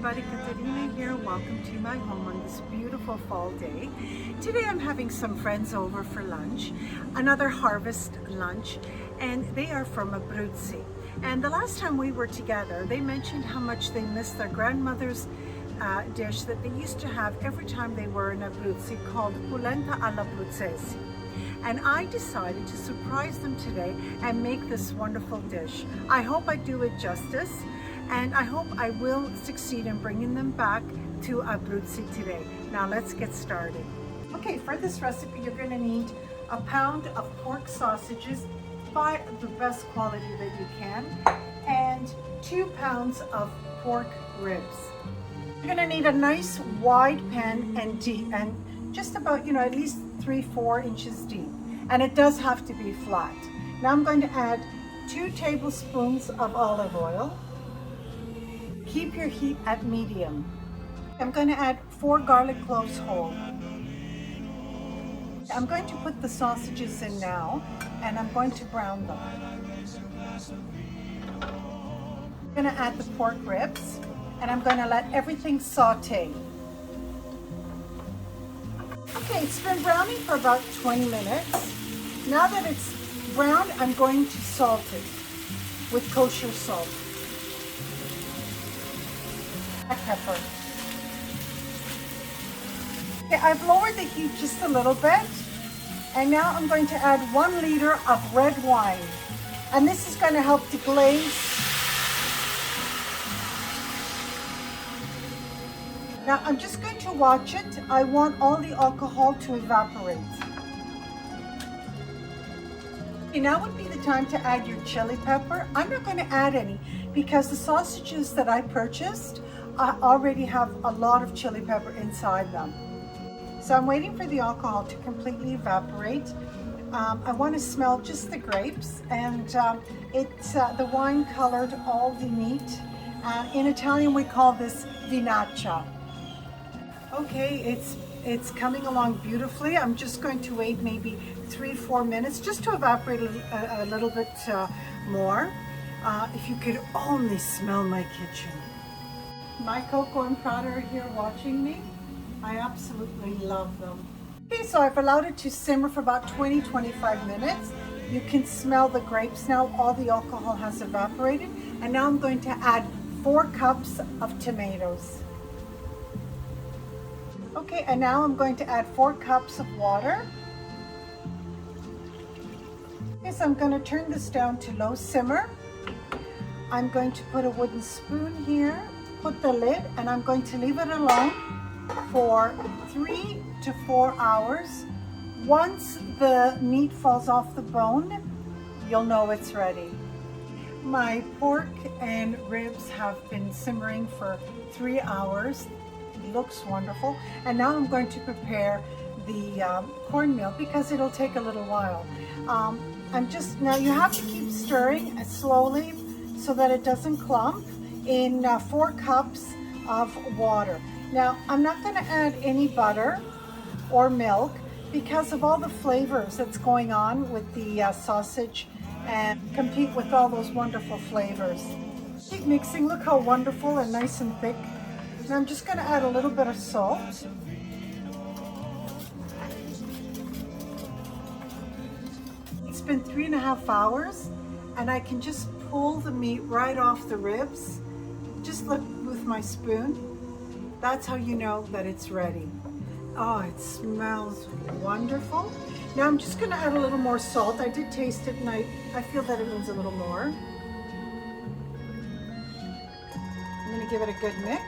everybody, Katerina here. Welcome to my home on this beautiful fall day. Today I'm having some friends over for lunch, another harvest lunch, and they are from Abruzzi. And the last time we were together, they mentioned how much they missed their grandmother's dish that they used to have every time they were in Abruzzi called Polenta all'Abruzzese. And I decided to surprise them today and make this wonderful dish. I hope I do it justice, and I hope I will succeed in bringing them back to Abruzzi today. Now let's get started. Okay, for this recipe you're going to need a pound of pork sausages, buy the best quality that you can, and 2 pounds of pork ribs. You're going to need a nice wide pan and deep, and just about, at least 3-4 inches deep, and it does have to be flat. Now I'm going to add 2 tablespoons of olive oil. Keep your heat at medium. I'm going to add 4 garlic cloves whole. I'm going to put the sausages in now, and I'm going to brown them. I'm going to add the pork ribs, and I'm going to let everything saute. Okay, it's been browning for about 20 minutes. Now that it's browned, I'm going to salt it with kosher salt. Black pepper. Okay, I've lowered the heat just a little bit, and now I'm going to add 1 liter of red wine, and this is going to help to glaze. Now I'm just going to watch it. I want all the alcohol to evaporate. Okay, now would be the time to add your chili pepper. I'm not going to add any because the sausages that I purchased already have a lot of chili pepper inside them. So I'm waiting for the alcohol to completely evaporate. I want to smell just the grapes, and the wine colored all the meat. In Italian we call this vinaccia. Okay, it's coming along beautifully. I'm just going to wait maybe 3-4 minutes just to evaporate a little bit more. If you could only smell my kitchen. My Coco and Prada are here watching me. I absolutely love them. Okay, so I've allowed it to simmer for about 20-25 minutes. You can smell the grapes now. All the alcohol has evaporated. And now I'm going to add 4 cups of tomatoes. Okay, and now I'm going to add 4 cups of water. Okay, so I'm going to turn this down to low simmer. I'm going to put a wooden spoon here, put the lid, and I'm going to leave it alone for 3 to 4 hours. Once the meat falls off the bone, you'll know it's ready. My pork and ribs have been simmering for 3 hours. Looks wonderful. And now I'm going to prepare the cornmeal because it'll take a little while. Now you have to keep stirring slowly so that it doesn't clump in 4 cups of water. Now I'm not going to add any butter or milk because of all the flavors that's going on with the sausage and compete with all those wonderful flavors. Keep mixing. Look how wonderful and nice and thick. Now I'm just going to add a little bit of salt. It's been 3.5 hours, and I can just pull the meat right off the ribs. Just look with my spoon. That's how you know that it's ready. Oh, it smells wonderful. Now I'm just going to add a little more salt. I did taste it, and I feel that it needs a little more. I'm going to give it a good mix.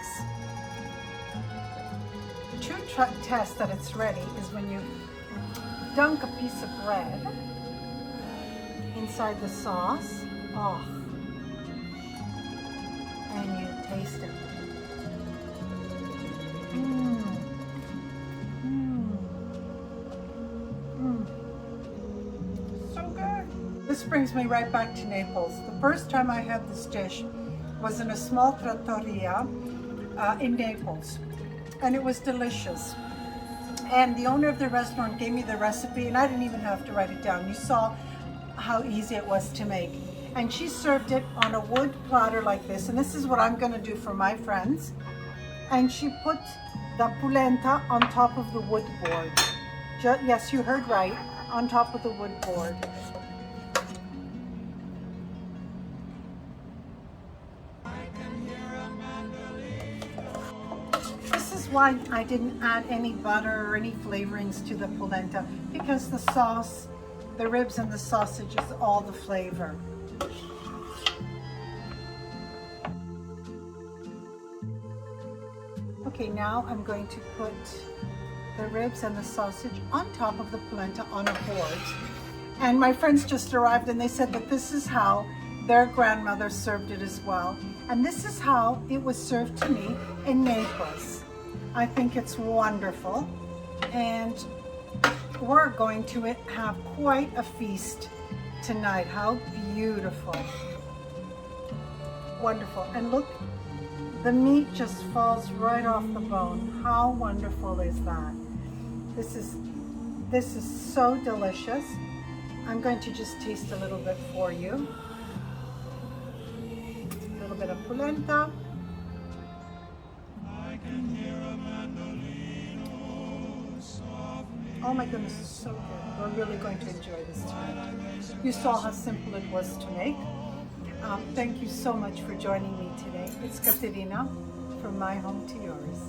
The true test that it's ready is when you dunk a piece of bread inside the sauce. Oh, and you taste it. So good. This brings me right back to Naples. The first time I had this dish was in a small trattoria in Naples, and it was delicious. And the owner of the restaurant gave me the recipe, and I didn't even have to write it down. You saw how easy it was to make. And she served it on a wood platter like this, and this is what I'm going to do for my friends. And she put the polenta on top of the wood board. Yes, you heard right, on top of the wood board. This is why I didn't add any butter or any flavorings to the polenta, because the sauce, the ribs and the sausage is all the flavor. Okay, now I'm going to put the ribs and the sausage on top of the polenta on a board. And my friends just arrived and they said that this is how their grandmother served it as well. And this is how it was served to me in Naples. I think it's wonderful. And we're going to have quite a feast tonight. How beautiful. Wonderful. And look, the meat just falls right off the bone. How wonderful is that? This is so delicious. I'm going to just taste a little bit for you. A little bit of polenta. Oh my goodness, it's so good. We're really going to enjoy this tonight. You saw how simple it was to make. Thank you so much for joining me today. It's Caterina, from my home to yours.